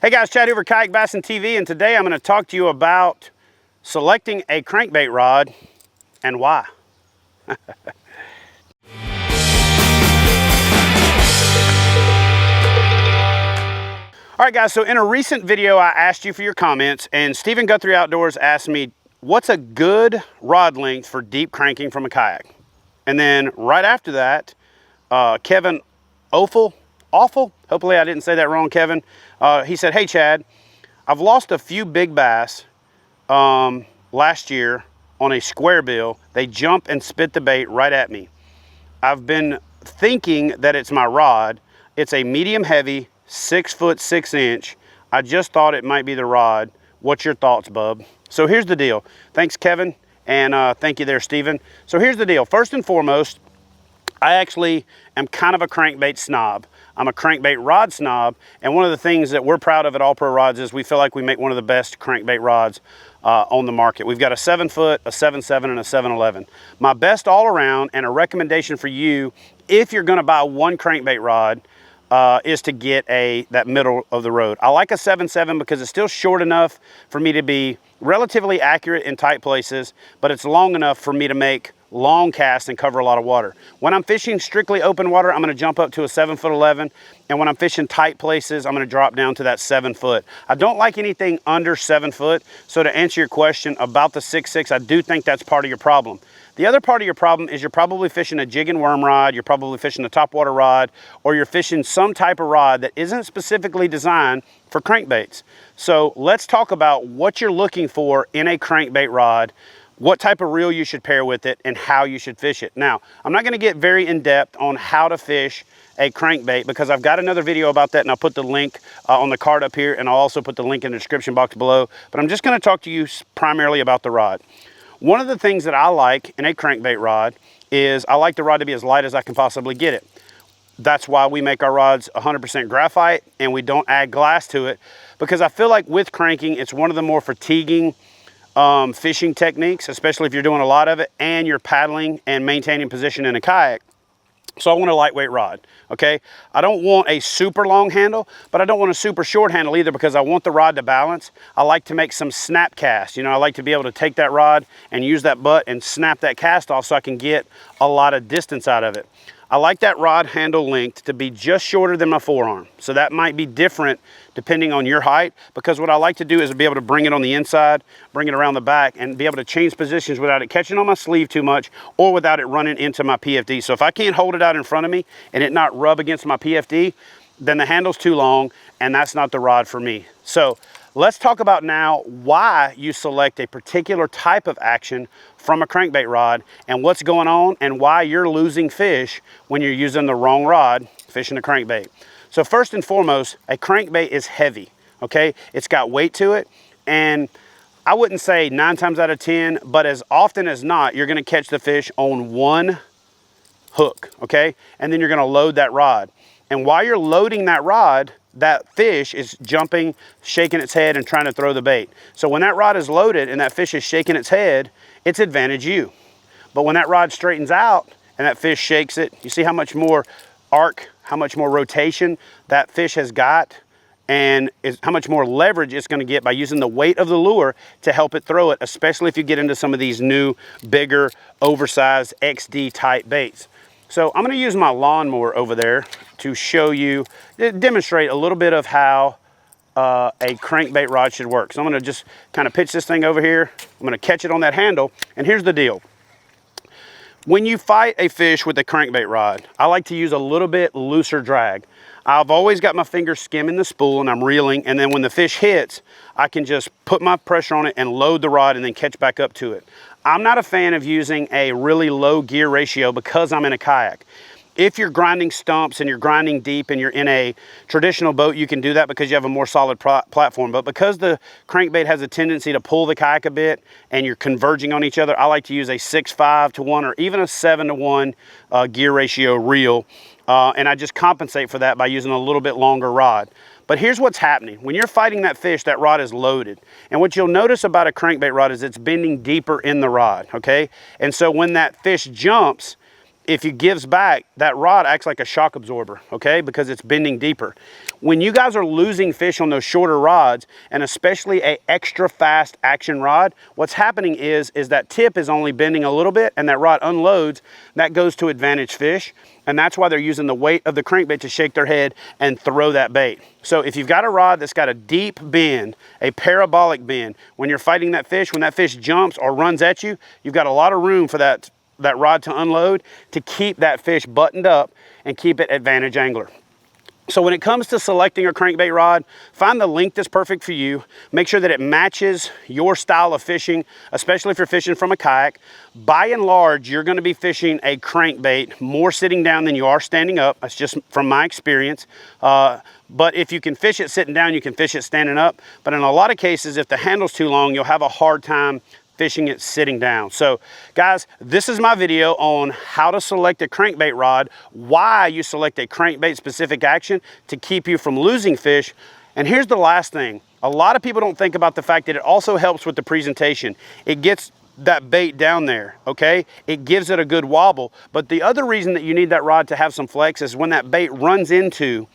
Hey guys, Chad Hoover, Kayak Bassin TV, and today I'm going to talk to you about selecting a crankbait rod and why. All right guys, so in a recent video I asked you for your comments, and Stephen Guthrie Outdoors asked me, what's a good rod length for deep cranking from a kayak? And then right after that, Kevin Awful, hopefully I didn't say that wrong, Kevin. He said, hey Chad, I've lost a few big bass last year on a square bill. They jump and spit the bait right at me. I've been thinking that it's my rod. It's a medium heavy, 6 foot 6 inch. I just thought it might be the rod. What's your thoughts, bub? So here's the deal. Thanks, Kevin, and thank you there, Stephen. So here's the deal. First and foremost, I actually am kind of a crankbait snob. I'm a crankbait rod snob, and one of the things that we're proud of at All Pro Rods is we feel like we make one of the best crankbait rods on the market. We've got a 7 foot, a 7.7, and a 7.11. My best all around, and a recommendation for you if you're gonna buy one crankbait rod, is to get that middle of the road. I like a 7.7 because it's still short enough for me to be relatively accurate in tight places, but it's long enough for me to make long casts and cover a lot of water. When I'm fishing strictly open water, I'm gonna jump up to a 7'11", and when I'm fishing tight places, I'm gonna drop down to that 7 foot. I don't like anything under 7 foot, so to answer your question about the 6.6, I do think that's part of your problem. The other part of your problem is you're probably fishing a jig and worm rod, you're probably fishing a topwater rod, or you're fishing some type of rod that isn't specifically designed for crankbaits. So let's talk about what you're looking for in a crankbait rod, what type of reel you should pair with it, and how you should fish it. Now, I'm not gonna get very in-depth on how to fish a crankbait because I've got another video about that, and I'll put the link on the card up here, and I'll also put the link in the description box below. But I'm just gonna talk to you primarily about the rod. One of the things that I like in a crankbait rod is I like the rod to be as light as I can possibly get it. That's why we make our rods 100% graphite and we don't add glass to it, because I feel like with cranking, it's one of the more fatiguing fishing techniques, especially if you're doing a lot of it and you're paddling and maintaining position in a kayak. So I want a lightweight rod, okay? I don't want a super long handle, but I don't want a super short handle either because I want the rod to balance. I like to make some snap casts. You know, I like to be able to take that rod and use that butt and snap that cast off so I can get a lot of distance out of it. I like that rod handle length to be just shorter than my forearm. So that might be different depending on your height, because what I like to do is be able to bring it on the inside, bring it around the back, and be able to change positions without it catching on my sleeve too much or without it running into my PFD. So if I can't hold it out in front of me and it not rub against my PFD, then the handle's too long and that's not the rod for me. So let's talk about now why you select a particular type of action from a crankbait rod and what's going on and why you're losing fish when you're using the wrong rod fishing a crankbait. So first and foremost, a crankbait is heavy, okay? It's got weight to it, and I wouldn't say 9 times out of 10, but as often as not, you're gonna catch the fish on one hook, okay? And then you're gonna load that rod. And while you're loading that rod, that fish is jumping, shaking its head, and trying to throw the bait. So when that rod is loaded and that fish is shaking its head, it's advantage you. But when that rod straightens out and that fish shakes it, you see how much more arc, how much more rotation that fish has got, and how much more leverage it's going to get by using the weight of the lure to help it throw it, especially if you get into some of these new, bigger, oversized XD type baits. So I'm going to use my lawnmower over there to show you, demonstrate a little bit of how a crankbait rod should work. So I'm going to just kind of pitch this thing over here. I'm going to catch it on that handle, and here's the deal. When you fight a fish with a crankbait rod, I like to use a little bit looser drag. I've always got my fingers skimming the spool and I'm reeling, and then when the fish hits, I can just put my pressure on it and load the rod and then catch back up to it. I'm not a fan of using a really low gear ratio because I'm in a kayak. If you're grinding stumps and you're grinding deep and you're in a traditional boat, you can do that because you have a more solid platform. But because the crankbait has a tendency to pull the kayak a bit and you're converging on each other, I like to use a 6.5 to 1 or even a 7 to 1 gear ratio reel. And I just compensate for that by using a little bit longer rod. But here's what's happening. When you're fighting that fish, that rod is loaded. And what you'll notice about a crankbait rod is it's bending deeper in the rod, okay? And so when that fish jumps, if it gives back, that rod acts like a shock absorber, okay? Because it's bending deeper. When you guys are losing fish on those shorter rods, and especially a extra fast action rod, what's happening is that tip is only bending a little bit and that rod unloads, that goes to advantage fish. And that's why they're using the weight of the crankbait to shake their head and throw that bait. So if you've got a rod that's got a deep bend, a parabolic bend, when you're fighting that fish, when that fish jumps or runs at you, you've got a lot of room for that rod to unload to keep that fish buttoned up and keep it advantage angler. So when it comes to selecting a crankbait rod, find the length that's perfect for you. Make sure that it matches your style of fishing, especially if you're fishing from a kayak. By and large, you're gonna be fishing a crankbait more sitting down than you are standing up. That's just from my experience. But if you can fish it sitting down, you can fish it standing up. But in a lot of cases, if the handle's too long, you'll have a hard time fishing it sitting down. So guys, this is my video on how to select a crankbait rod, why you select a crankbait specific action to keep you from losing fish. And here's the last thing. A lot of people don't think about the fact that it also helps with the presentation. It gets that bait down there, okay? It gives it a good wobble. But the other reason that you need that rod to have some flex is when that bait runs into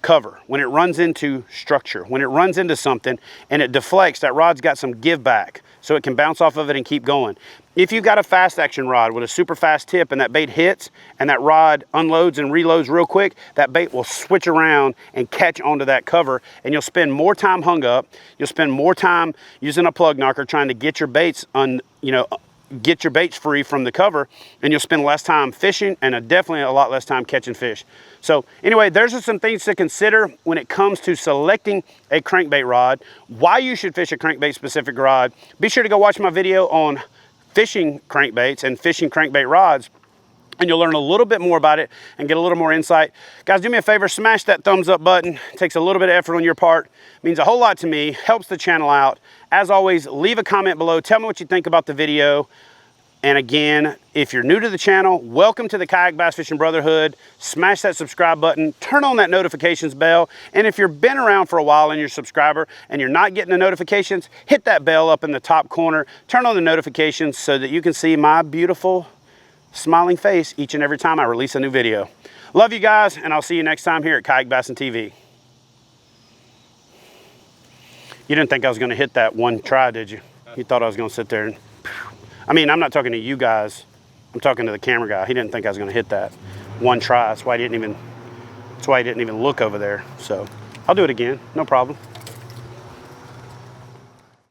cover, when it runs into structure, when it runs into something and it deflects, that rod's got some give back, so it can bounce off of it and keep going. If you've got a fast action rod with a super fast tip and that bait hits and that rod unloads and reloads real quick, that bait will switch around and catch onto that cover, and you'll spend more time hung up. You'll spend more time using a plug knocker trying to get your baits get your baits free from the cover, and you'll spend less time fishing and definitely a lot less time catching fish. So anyway, there's just some things to consider when it comes to selecting a crankbait rod, why you should fish a crankbait specific rod. Be sure to go watch my video on fishing crankbaits and fishing crankbait rods, and you'll learn a little bit more about it and get a little more insight. Guys, do me a favor, smash that thumbs up button. It takes a little bit of effort on your part. It means a whole lot to me, helps the channel out. As always, leave a comment below. Tell me what you think about the video. And again, if you're new to the channel, welcome to the Kayak Bass Fishing Brotherhood. Smash that subscribe button, turn on that notifications bell. And if you've been around for a while and you're a subscriber and you're not getting the notifications, hit that bell up in the top corner. Turn on the notifications so that you can see my beautiful smiling face each and every time I release a new video. Love you guys, and I'll see you next time here at Kayak Bassin TV. You didn't think I was gonna hit that one try, did you? You thought I was gonna sit there and, I mean, I'm not talking to you guys. I'm talking to the camera guy. He didn't think I was gonna hit that one try. That's why he didn't even look over there. So I'll do it again, no problem.